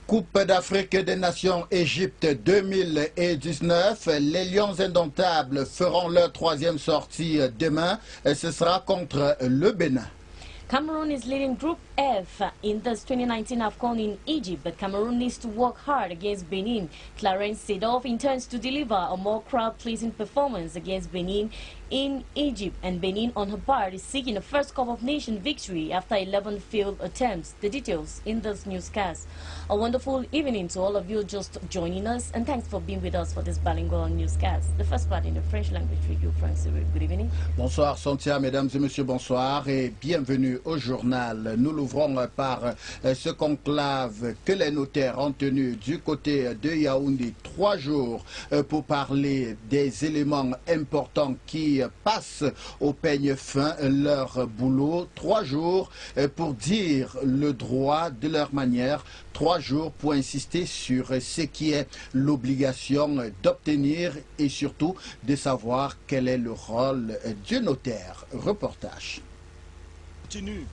Coupe d'Afrique des Nations Égypte 2019, les Lions indomptables feront leur troisième sortie demain. Ce sera contre le Bénin. Cameroon is leading Group F in this 2019 AFCON in Egypt, but Cameroon needs to work hard against Benin. Clarence Seedorf intends to deliver a more crowd-pleasing performance against Benin in Egypt, and Benin on her part is seeking a first Cup of Nations victory after 11 failed attempts. The details in this newscast. A wonderful evening to all of you just joining us, and thanks for being with us for this bilingual newscast. The first part in the French language radio. Frank Cyril, good evening. Bonsoir Santia, mesdames et messieurs, bonsoir et bienvenue au journal. Nous l'ouvrons par ce conclave que les notaires ont tenu du côté de Yaoundé 3 jours pour parler des éléments importants qui passent au peigne fin leur boulot. 3 jours pour dire le droit de leur manière. 3 jours pour insister sur ce qui est l'obligation d'obtenir et surtout de savoir quel est le rôle du notaire. Reportage.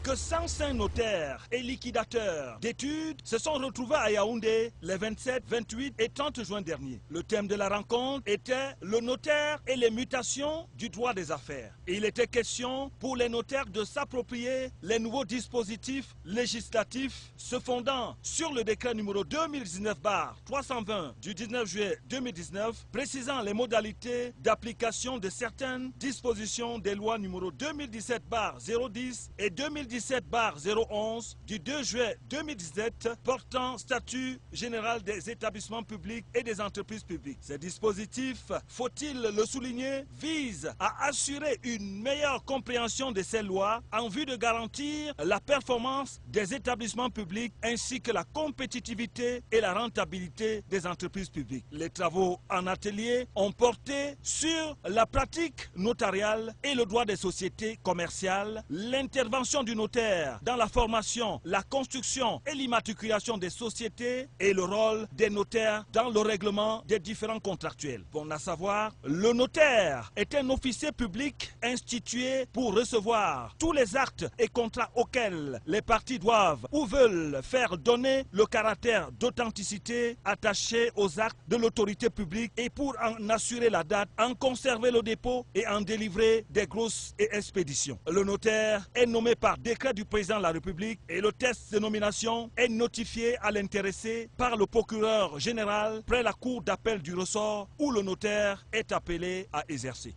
Que 105 notaires et liquidateurs d'études se sont retrouvés à Yaoundé les 27, 28 et 30 juin dernier. Le thème de la rencontre était le notaire et les mutations du droit des affaires. Et il était question pour les notaires de s'approprier les nouveaux dispositifs législatifs se fondant sur le décret numéro 2019-320 du 19 juillet 2019 précisant les modalités d'application de certaines dispositions des lois numéro 2017-010 et 2017-011 du 2 juillet 2017 portant statut général des établissements publics et des entreprises publiques. Ces dispositifs, faut-il le souligner, visent à assurer une meilleure compréhension de ces lois en vue de garantir la performance des établissements publics ainsi que la compétitivité et la rentabilité des entreprises publiques. Les travaux en atelier ont porté sur la pratique notariale et le droit des sociétés commerciales, l'intervention du notaire dans la formation, la construction et l'immatriculation des sociétés et le rôle des notaires dans le règlement des différents contractuels. Pour à savoir, le notaire est un officier public institué pour recevoir tous les actes et contrats auxquels les parties doivent ou veulent faire donner le caractère d'authenticité attaché aux actes de l'autorité publique et pour en assurer la date, en conserver le dépôt et en délivrer des grosses expéditions. Le notaire est nommé par décret du président de la République et le test de nomination est notifié à l'intéressé par le procureur général près la cour d'appel du ressort où le notaire est appelé à exercer.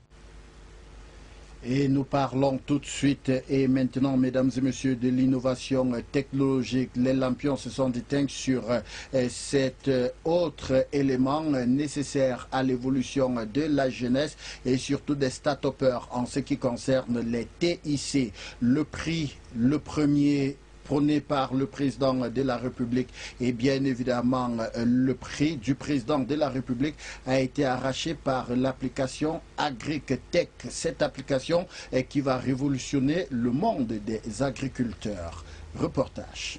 Et nous parlons tout de suite et maintenant, mesdames et messieurs, de l'innovation technologique. Les lampions se sont éteints sur cet autre élément nécessaire à l'évolution de la jeunesse et surtout des start-upers en ce qui concerne les TIC. Le prix, le premier prôné par le président de la République et bien évidemment le prix du président de la République a été arraché par l'application AgriTech. Cette application qui va révolutionner le monde des agriculteurs. Reportage.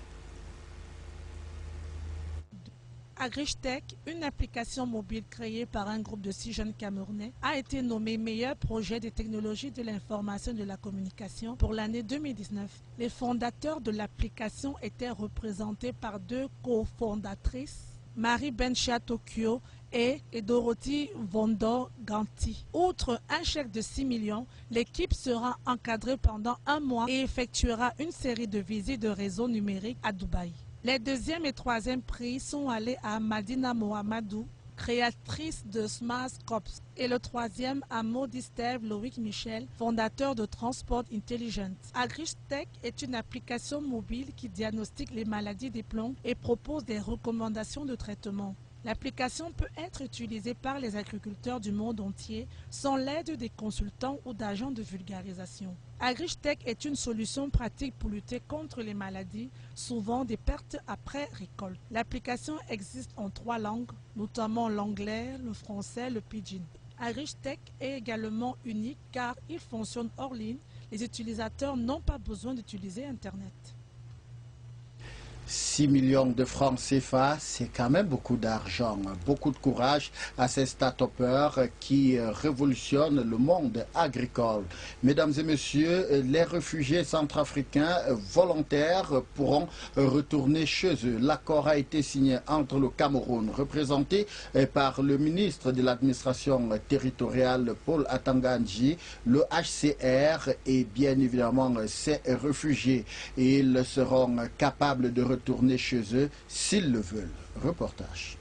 AgriTech, une application mobile créée par un groupe de 6 jeunes Camerounais, a été nommé meilleur projet des technologies de l'information et de la communication pour l'année 2019. Les fondateurs de l'application étaient représentés par 2 cofondatrices, Marie Bencha Tokyo et Dorothy Vondor Ganti. Outre un chèque de 6 millions, l'équipe sera encadrée pendant 1 mois et effectuera une série de visites de réseaux numériques à Dubaï. Les 2e et 3e prix sont allés à Madina Mohamedou, créatrice de Smart Cops, et le 3e à Maudistev Loïc Michel, fondateur de Transport Intelligent. AgriTech est une application mobile qui diagnostique les maladies des plantes et propose des recommandations de traitement. L'application peut être utilisée par les agriculteurs du monde entier sans l'aide des consultants ou d'agents de vulgarisation. AgriTech est une solution pratique pour lutter contre les maladies, souvent des pertes après récolte. L'application existe en 3 langues, notamment l'anglais, le français, le pidgin. AgriTech est également unique car il fonctionne hors ligne. Les utilisateurs n'ont pas besoin d'utiliser Internet. 6 millions de francs CFA, c'est quand même beaucoup d'argent. Beaucoup de courage à ces start-upers qui révolutionnent le monde agricole. Mesdames et messieurs, les réfugiés centrafricains volontaires pourront retourner chez eux. L'accord a été signé entre le Cameroun, représenté par le ministre de l'administration territoriale Paul Atanga Nji, le HCR et bien évidemment ces réfugiés. Ils seront capables de retourner chez eux s'ils le veulent. Reportage.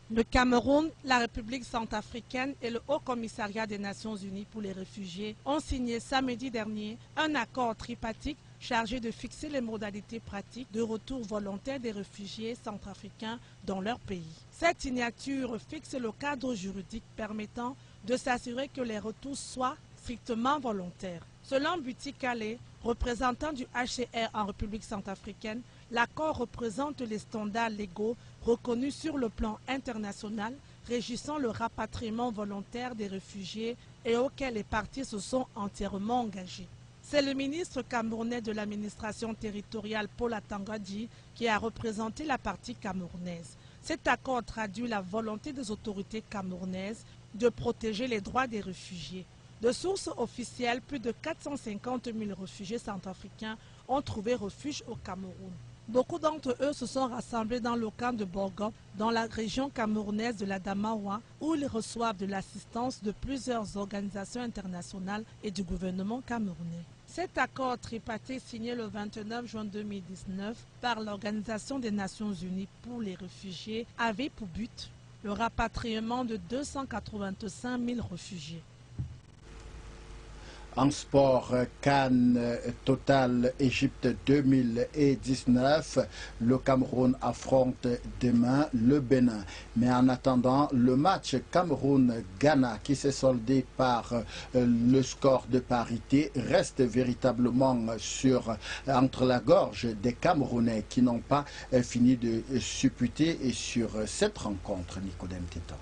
Le Cameroun, la République centrafricaine et le Haut Commissariat des Nations Unies pour les réfugiés ont signé samedi dernier un accord tripartite chargé de fixer les modalités pratiques de retour volontaire des réfugiés centrafricains dans leur pays. Cette signature fixe le cadre juridique permettant de s'assurer que les retours soient strictement volontaires. Selon Buti Kale, représentant du HCR en République centrafricaine, l'accord représente les standards légaux reconnus sur le plan international régissant le rapatriement volontaire des réfugiés et auxquels les parties se sont entièrement engagées. C'est le ministre camerounais de l'administration territoriale Paul Atanga Nji qui a représenté la partie camerounaise. Cet accord traduit la volonté des autorités camerounaises de protéger les droits des réfugiés. De sources officielles, plus de 450 000 réfugiés centrafricains ont trouvé refuge au Cameroun. Beaucoup d'entre eux se sont rassemblés dans le camp de Borgo, dans la région camerounaise de la Damawa, où ils reçoivent de l'assistance de plusieurs organisations internationales et du gouvernement camerounais. Cet accord tripartite signé le 29 juin 2019 par l'Organisation des Nations Unies pour les réfugiés avait pour but le rapatriement de 285 000 réfugiés. En sport, Cannes Total Égypte 2019, le Cameroun affronte demain le Bénin. Mais en attendant, le match Cameroun-Ghana qui s'est soldé par le score de parité reste véritablement entre la gorge des Camerounais qui n'ont pas fini de supputer sur cette rencontre, Nicodème Tétan.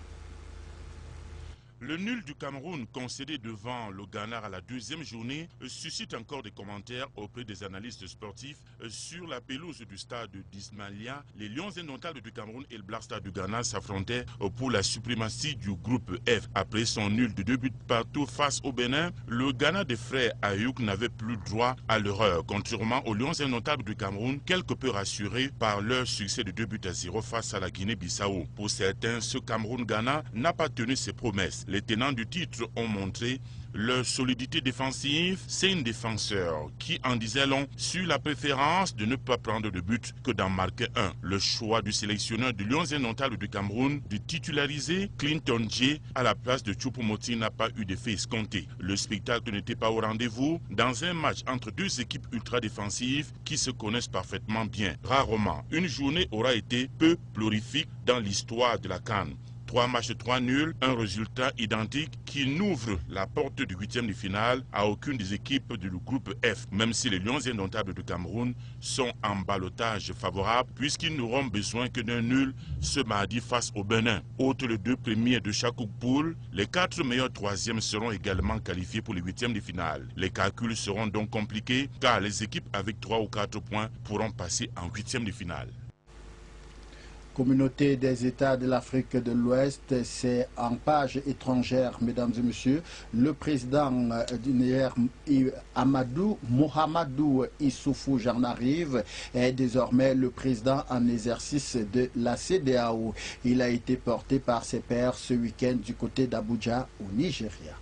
Le nul du Cameroun concédé devant le Ghana à la deuxième journée suscite encore des commentaires auprès des analystes sportifs sur la pelouse du stade d'Ismaïlia. Les Lions indomptables du Cameroun et le Black Star du Ghana s'affrontaient pour la suprématie du groupe F. Après son nul de 2 buts partout face au Bénin, le Ghana des frères Ayouk n'avait plus droit à l'erreur, contrairement aux Lions indomptables du Cameroun, quelque peu rassurés par leur succès de 2-0 face à la Guinée-Bissau. Pour certains, ce Cameroun-Ghana n'a pas tenu ses promesses. Les tenants du titre ont montré leur solidité défensive. C'est un défenseur qui en disait long sur la préférence de ne pas prendre de but que d'en marquer un. Le choix du sélectionneur du Lions indomptables du Cameroun de titulariser Clinton J à la place de Choupo-Moting n'a pas eu d'effet escompté. Le spectacle n'était pas au rendez-vous dans un match entre deux équipes ultra défensives qui se connaissent parfaitement bien. Rarement, une journée aura été peu prolifique dans l'histoire de la CAN. 3 matchs, 3 nuls, un résultat identique qui n'ouvre la porte du 8e de finale à aucune des équipes du groupe F, même si les Lions indomptables du Cameroun sont en ballottage favorable puisqu'ils n'auront besoin que d'un nul ce mardi face au Bénin. Outre les 2 premiers de chaque poule, les 4 meilleurs 3e seront également qualifiés pour les 8e de finale. Les calculs seront donc compliqués car les équipes avec 3 ou 4 points pourront passer en 8e de finale. Communauté des États de l'Afrique de l'Ouest, c'est en page étrangère, mesdames et messieurs. Le président du Niger, Mohamedou Issoufou, j'en arrive, est désormais le président en exercice de la CEDEAO. Il a été porté par ses pairs ce week-end du côté d'Abuja, au Nigeria.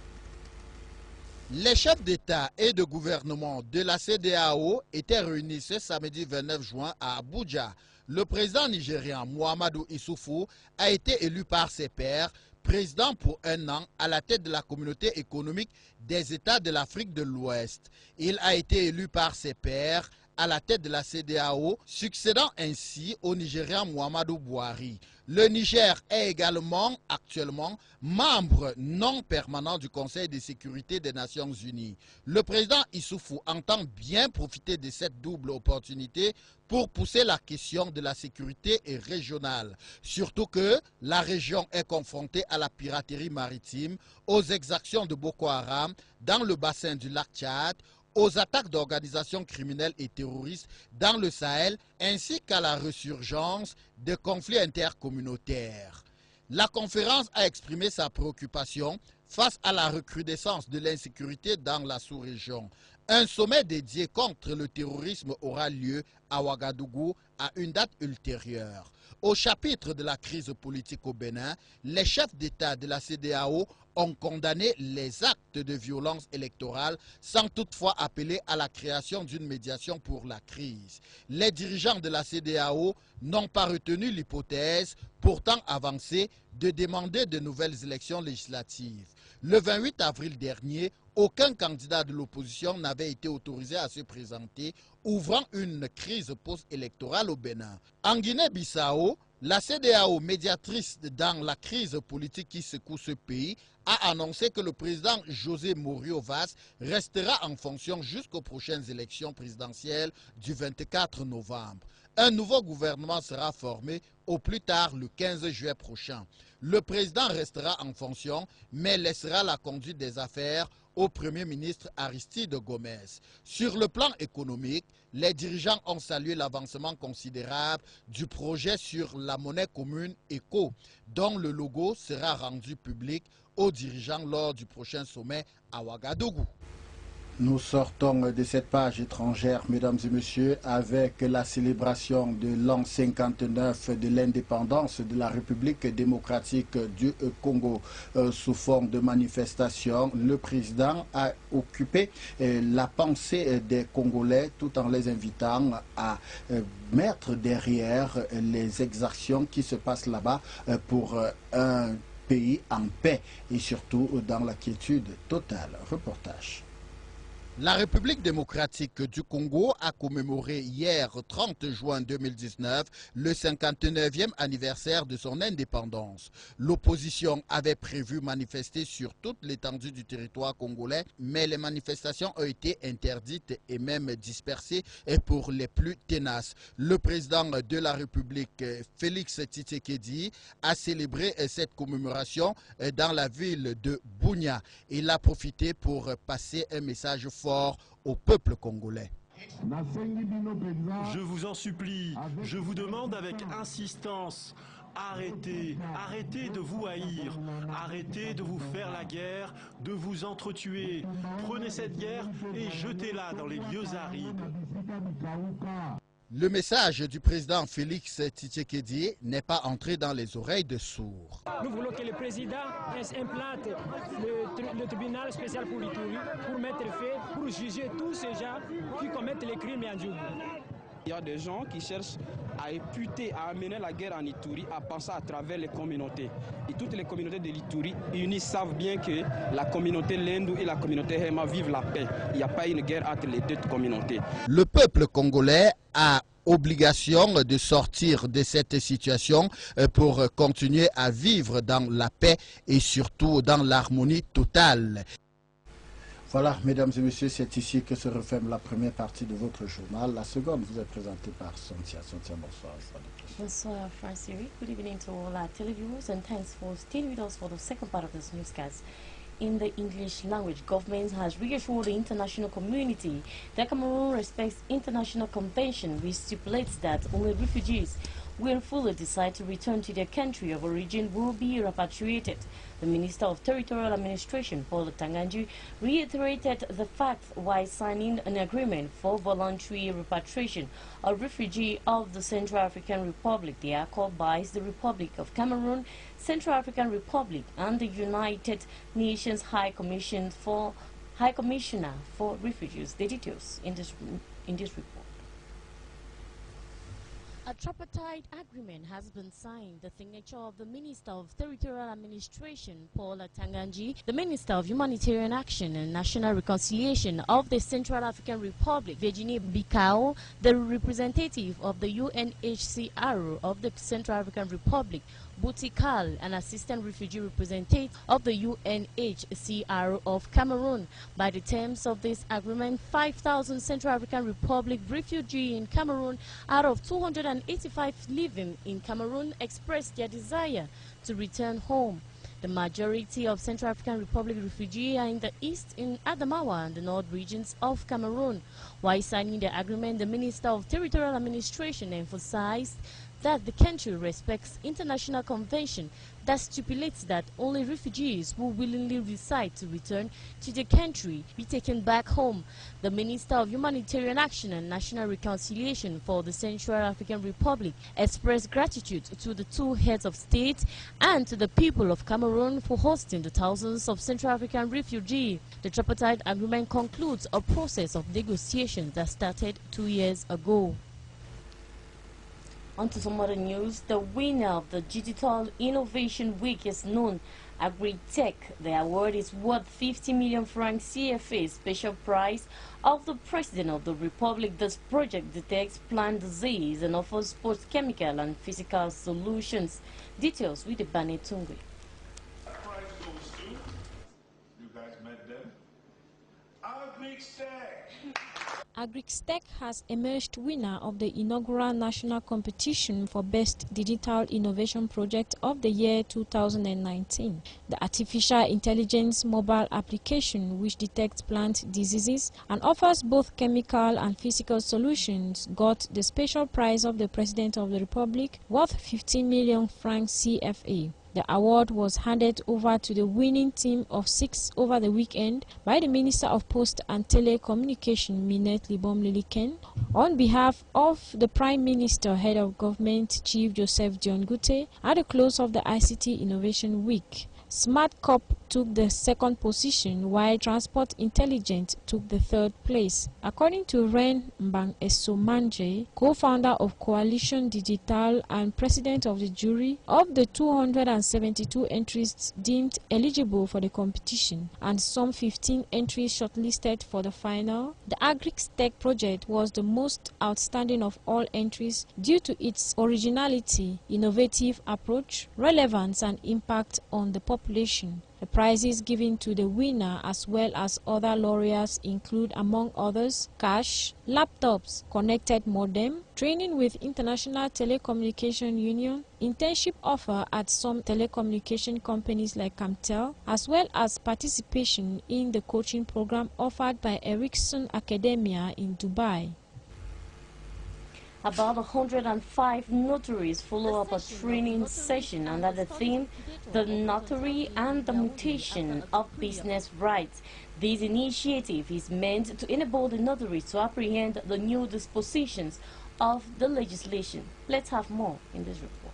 Les chefs d'État et de gouvernement de la CEDEAO étaient réunis ce samedi 29 juin à Abuja. Le président nigérian Mohamedou Issoufou a été élu par ses pairs président pour 1 an à la tête de la communauté économique des États de l'Afrique de l'Ouest. Il a été élu par ses pairs à la tête de la CEDEAO, succédant ainsi au Nigérian Muhammadu Buhari. Le Niger est également actuellement membre non permanent du Conseil de sécurité des Nations Unies. Le président Issoufou entend bien profiter de cette double opportunité pour pousser la question de la sécurité régionale. Surtout que la région est confrontée à la piraterie maritime, aux exactions de Boko Haram dans le bassin du lac Tchad, aux attaques d'organisations criminelles et terroristes dans le Sahel ainsi qu'à la résurgence des conflits intercommunautaires. La conférence a exprimé sa préoccupation face à la recrudescence de l'insécurité dans la sous-région. Un sommet dédié contre le terrorisme aura lieu à Ouagadougou à une date ultérieure. Au chapitre de la crise politique au Bénin, les chefs d'État de la CEDEAO ont condamné les actes de violence électorale sans toutefois appeler à la création d'une médiation pour la crise. Les dirigeants de la CEDEAO n'ont pas retenu l'hypothèse, pourtant avancée, de demander de nouvelles élections législatives. Le 28 avril dernier, aucun candidat de l'opposition n'avait été autorisé à se présenter, ouvrant une crise post-électorale au Bénin. En Guinée-Bissau, la CEDEAO, médiatrice dans la crise politique qui secoue ce pays, a annoncé que le président José Morio Vaz restera en fonction jusqu'aux prochaines élections présidentielles du 24 novembre. Un nouveau gouvernement sera formé au plus tard le 15 juillet prochain. Le président restera en fonction, mais laissera la conduite des affaires au Premier ministre Aristide Gomez. Sur le plan économique, les dirigeants ont salué l'avancement considérable du projet sur la monnaie commune ECO, dont le logo sera rendu public aux dirigeants lors du prochain sommet à Ouagadougou. Nous sortons de cette page étrangère, mesdames et messieurs, avec la célébration de l'an 59 de l'indépendance de la République démocratique du Congo. Sous forme de manifestation, le président a occupé la pensée des Congolais tout en les invitant à mettre derrière les exactions qui se passent là-bas pour un pays en paix et surtout dans la quiétude totale. Reportage. La République démocratique du Congo a commémoré hier 30 juin 2019 le 59e anniversaire de son indépendance. L'opposition avait prévu manifester sur toute l'étendue du territoire congolais, mais les manifestations ont été interdites et même dispersées pour les plus tenaces. Le président de la République, Félix Tshisekedi, a célébré cette commémoration dans la ville de Bunia. Il a profité pour passer un message fort au peuple congolais. Je vous en supplie, je vous demande avec insistance, arrêtez de vous haïr, arrêtez de vous faire la guerre, de vous entretuer. Prenez cette guerre et jetez-la dans les lieux arides. Le message du président Félix Tshisekedi n'est pas entré dans les oreilles de sourds. Nous voulons que le président implante le tribunal spécial pour l'Ituri pour mettre fait, pour juger tous ces gens qui commettent les crimes en Djougou. Il y a des gens qui cherchent à imputer, à amener la guerre en Ituri, à passer à travers les communautés. Et toutes les communautés de l'Ituri unies savent bien que la communauté Lendu et la communauté Hema vivent la paix. Il n'y a pas une guerre entre les deux communautés. Le peuple congolais a obligation de sortir de cette situation pour continuer à vivre dans la paix et surtout dans l'harmonie totale. Voilà, mesdames et messieurs, c'est ici que se referme la première partie de votre journal. La seconde vous est présentée par Sontia. Sontia, bonsoir. Bonsoir, Francis. Good evening to all our televiewers and thanks for staying with us for the second part of this newscast. In the English language, government has reassured the international community that Cameroon respects international convention which stipulates that only refugees will fully decide to return to their country of origin will be repatriated. The Minister of Territorial Administration, Paul Tanganji, reiterated the fact while signing an agreement for voluntary repatriation of refugees of the Central African Republic. The accord binds the Republic of Cameroon, Central African Republic, and the United Nations High Commissioner for Refugees. The details in this report. A tripartite agreement has been signed. The signature of the Minister of Territorial Administration, Paul Tanganji, the Minister of Humanitarian Action and National Reconciliation of the Central African Republic, Virginie Bicao, the representative of the UNHCR of the Central African Republic, Boutikal, an assistant refugee representative of the UNHCR of Cameroon. By the terms of this agreement, 5,000 Central African Republic refugees in Cameroon out of 285 living in Cameroon expressed their desire to return home. The majority of Central African Republic refugees are in the east, in Adamawa and the north regions of Cameroon. While signing the agreement, the Minister of Territorial Administration emphasized that the country respects international convention that stipulates that only refugees who willingly decide to return to the country be taken back home. The Minister of Humanitarian Action and National Reconciliation for the Central African Republic expressed gratitude to the two heads of state and to the people of Cameroon for hosting the thousands of Central African refugees. The tripartite agreement concludes a process of negotiations that started 2 years ago. On to some other news. The winner of the Digital Innovation Week is known, AgriTech. The award is worth 50 million francs CFA, special prize of the President of the Republic. This project detects plant disease and offers both chemical and physical solutions. Details with Bane Tungwe. Prize goes to, you guys met them, AgriTech. AgriTech has emerged winner of the inaugural national competition for Best Digital Innovation Project of the year 2019. The artificial intelligence mobile application, which detects plant diseases and offers both chemical and physical solutions, got the special prize of the President of the Republic, worth 15 million francs CFA. The award was handed over to the winning team of 6 over the weekend by the Minister of Post and Telecommunication, Minette Libom Liliken, on behalf of the Prime Minister, Head of Government, Chief Joseph Dion Gute, at the close of the ICT Innovation Week. SmartCorp took the second position, while Transport Intelligence took the third place. According to Ren Mbang Esomanje, co-founder of Coalition Digital and president of the jury, of the 272 entries deemed eligible for the competition and some 15 entries shortlisted for the final, the AgriTech project was the most outstanding of all entries due to its originality, innovative approach, relevance and impact on the population. The prizes given to the winner as well as other laureates include, among others, cash, laptops, connected modem, training with International Telecommunication Union, internship offer at some telecommunication companies like Camtel, as well as participation in the coaching program offered by Ericsson Academia in Dubai. About 105 notaries follow up a training session under the theme, The Notary and the Mutation of Business Rights. This initiative is meant to enable the notaries to apprehend the new dispositions of the legislation. Let's have more in this report.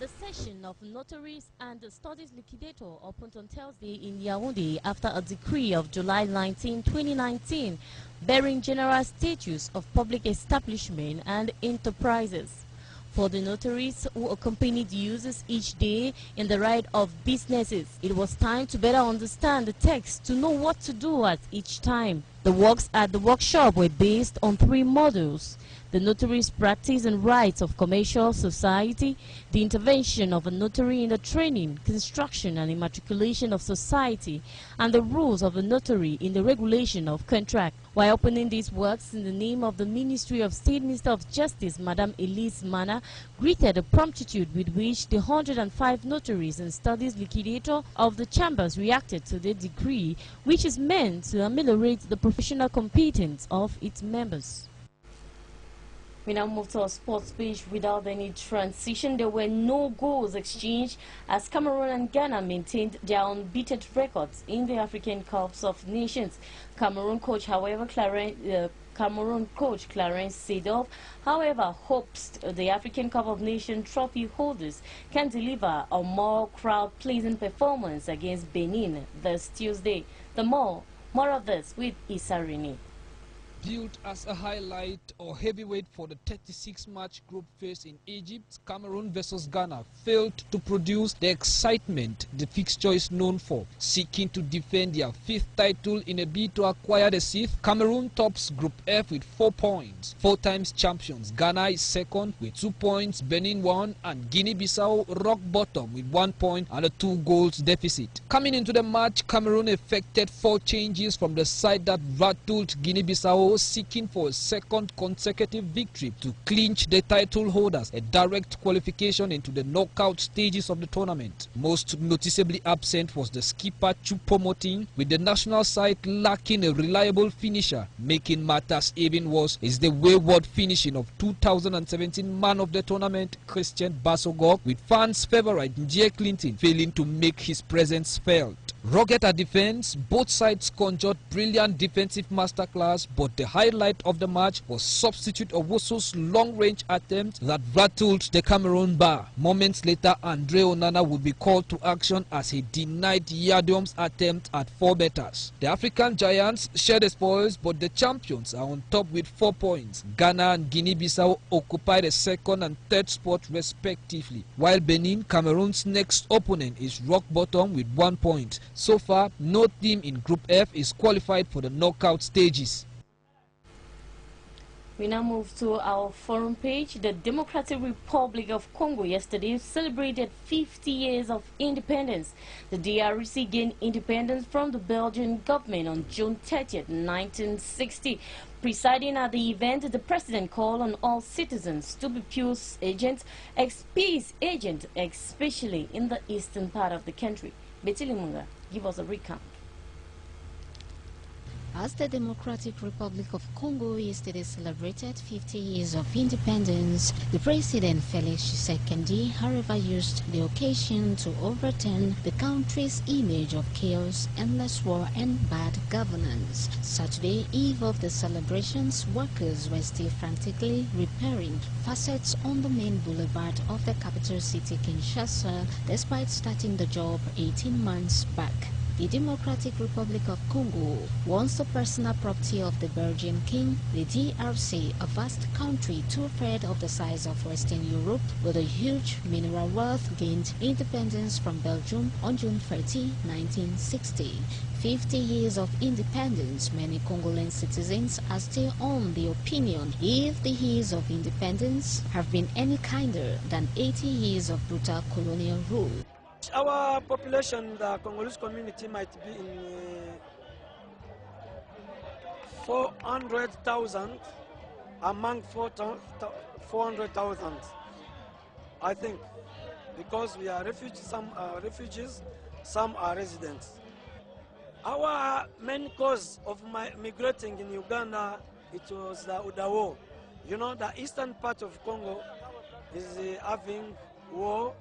The session of notaries and the studies liquidator opened on Thursday in Yaoundé after a decree of July 19, 2019, bearing general status of public establishment and enterprises. For the notaries who accompanied users each day in the right of businesses, it was time to better understand the text to know what to do at each time. The works at the workshop were based on 3 modules: the notary's practice and rights of commercial society, the intervention of a notary in the training, construction and immatriculation of society, and the rules of a notary in the regulation of contract. While opening these works in the name of the Ministry of State, Minister of Justice, Madame Elise Mana, greeted the promptitude with which the 105 notaries and studies liquidator of the chambers reacted to the decree, which is meant to ameliorate the professional competence of its members. We now move to our sports page. Without any transition, there were no goals exchanged as Cameroon and Ghana maintained their unbeaten records in the African Cups of Nations. Cameroon coach Clarence Seedorf, however, hopes the African Cup of Nations trophy holders can deliver a more crowd-pleasing performance against Benin this Tuesday. More of this with Issa Rene. Built as a highlight or heavyweight for the 36-match group phase in Egypt, Cameroon versus Ghana failed to produce the excitement the fixture is known for. Seeking to defend their 5th title in a bid to acquire the 6th, Cameroon tops Group F with 4 points. 4 times champions, Ghana is second with 2 points, Benin 1, and Guinea-Bissau rock bottom with 1 point and a 2 goals deficit. Coming into the match, Cameroon effected 4 changes from the side that rattled Guinea-Bissau Bissau seeking for a second consecutive victory to clinch the title holders a direct qualification into the knockout stages of the tournament. Most noticeably absent was the skipper Choupo-Moting, with the national side lacking a reliable finisher. Making matters even worse is the wayward finishing of 2017 man of the tournament Christian Bassogog, with fans' favourite Njie Clinton failing to make his presence felt. Rugged at defense, both sides conjured brilliant defensive masterclass, but the highlight of the match was substitute Owusu's long-range attempt that rattled the Cameroon bar. Moments later, Andre Onana would be called to action as he denied Yadiom's attempt at 4 betters. The African giants share the spoils, but the champions are on top with 4 points. Ghana and Guinea-Bissau occupy the 2nd and 3rd spot respectively, while Benin, Cameroon's next opponent, is rock bottom with 1 point. So far, no team in Group F is qualified for the knockout stages. We now move to our forum page. The Democratic Republic of Congo yesterday celebrated 50 years of independence. The DRC gained independence from the Belgian government on June 30th, 1960. Presiding at the event, the president called on all citizens to be peace agents, especially in the eastern part of the country. Betty Limunga, give us a recount. As the Democratic Republic of Congo yesterday celebrated 50 years of independence, the President Felix Tshisekedi, however, used the occasion to overturn the country's image of chaos, endless war and bad governance. Saturday eve of the celebrations, workers were still frantically repairing facets on the main boulevard of the capital city Kinshasa, despite starting the job 18 months back. The Democratic Republic of Congo, once the personal property of the Belgian king, the DRC, a vast country 2/3 of the size of Western Europe, with a huge mineral wealth, gained independence from Belgium on June 30, 1960. 50 years of independence, many Congolese citizens are still on the opinion if the years of independence have been any kinder than 80 years of brutal colonial rule. Our population, the Congolese community, might be in 400,000 among 400,000, I think, because we are refugees, some are refugees, some are residents. Our main cause of migrating in Uganda, it was the Udawo. You know, the eastern part of Congo is having war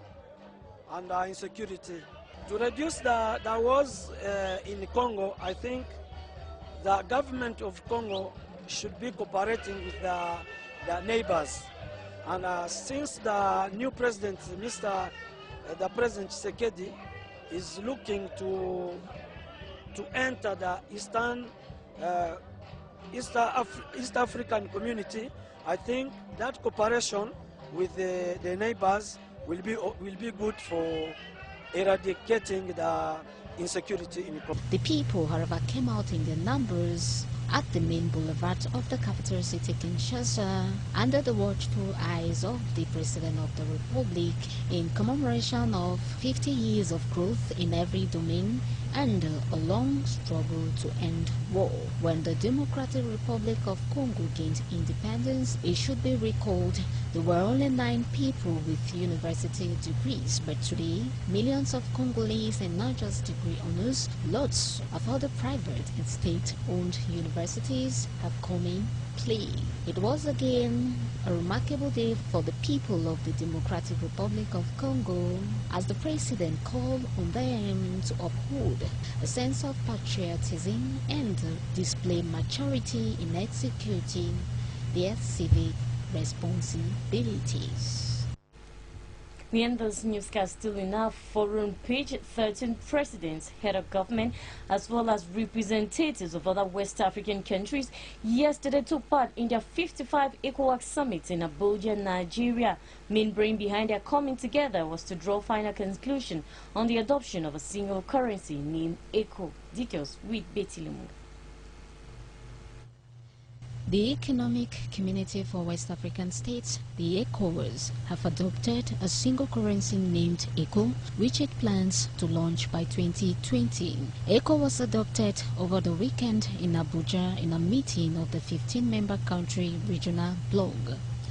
and insecurity. To reduce the wars in Congo, I think the government of Congo should be cooperating with the neighbors. And since the new president, the President Tshisekedi, is looking to enter the East African community, I think that cooperation with the neighbors will be good for eradicating the insecurity in Congo. The people, however, came out in their numbers at the main boulevard of the capital city Kinshasa under the watchful eyes of the President of the Republic in commemoration of 50 years of growth in every domain and a long struggle to end war. When the Democratic Republic of Congo gained independence, it should be recalled there were only 9 people with university degrees, but today millions of Congolese, and not just degree owners, lots of other private and state-owned universities have come in play. It was again a remarkable day for the people of the Democratic Republic of Congo, as the President called on them to uphold a sense of patriotism and display maturity in executing their civic responsibilities. We end this newscast still in our forum page. 13 presidents, head of government, as well as representatives of other West African countries yesterday took part in their 55 ECOWAS summits in Abuja, Nigeria. Main brain behind their coming together was to draw final conclusion on the adoption of a single currency named ECO. Details with Betty Limunga. The Economic Community for West African States, the ECOWAS, have adopted a single currency named ECO, which it plans to launch by 2020. ECO was adopted over the weekend in Abuja in a meeting of the 15-member country regional bloc.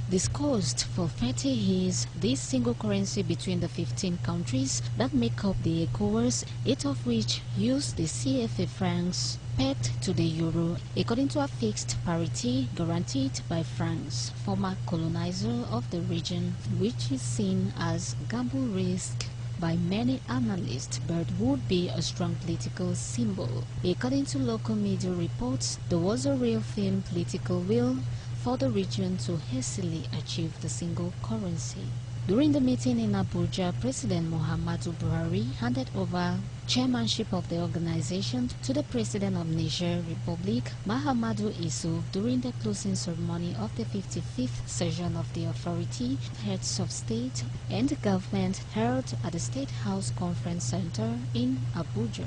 Discussed for 30 years, this single currency between the 15 countries that make up the ECOWAS, 8 of which use the CFA francs, pegged to the euro, according to a fixed parity guaranteed by France, former colonizer of the region, which is seen as gamble risk by many analysts, but would be a strong political symbol. According to local media reports, there was a real firm political will for the region to hastily achieve the single currency. During the meeting in Abuja, President Muhammadu Buhari handed over chairmanship of the organization to the President of Niger Republic, Mahamadou Issoufou, during the closing ceremony of the 55th session of the authority. Heads of state and government held at the State House Conference Center in Abuja.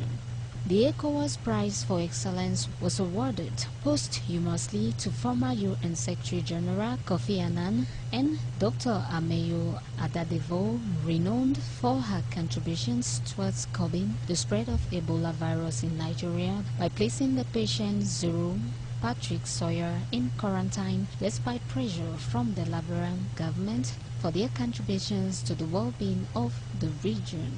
The ECOWAS Prize for Excellence was awarded posthumously to former UN Secretary General Kofi Annan and Dr. Ameyo Adadevoh, renowned for her contributions towards curbing the spread of Ebola virus in Nigeria by placing the patient Zuru Patrick Sawyer in quarantine despite pressure from the Liberian government for their contributions to the well-being of the region.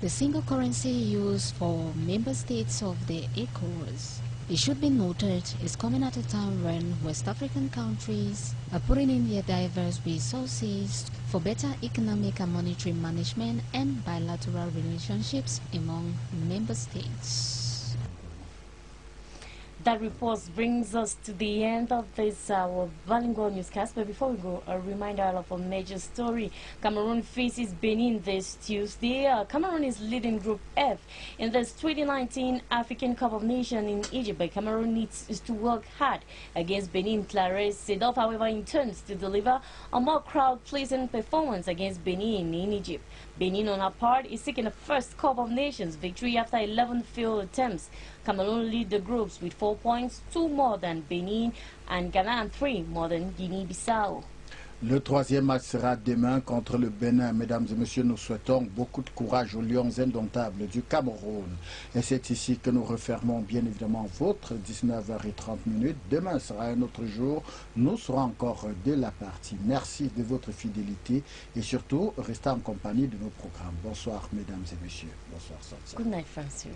The single currency used for member states of the ECOWAS, it should be noted, is coming at a time when West African countries are putting in their diverse resources for better economic and monetary management and bilateral relationships among member states. That report brings us to the end of this bilingual newscast. But before we go, a reminder of a major story. Cameroon faces Benin this Tuesday. Cameroon is leading Group F in this 2019 African Cup of Nations in Egypt. But Cameroon needs to work hard against Benin. Clarence Seedorf, however, intends to deliver a more crowd-pleasing performance against Benin in Egypt. Benin, on her part, is seeking a first Cup of Nations victory after 11 failed attempts. Cameroon lead the groups with 4 points, 2 more than Benin, and Ghana and 3 more than Guinée-Bissau. Le troisième match sera demain contre le Bénin. Mesdames et messieurs, nous souhaitons beaucoup de courage aux Lions indomptables du Cameroun. Et c'est ici que nous refermons bien évidemment votre 19h30. Demain sera un autre jour. Nous serons encore de la partie. Merci de votre fidélité et surtout, restez en compagnie de nos programmes. Bonsoir mesdames et messieurs. Bonsoir Sansa. Good night, Francis.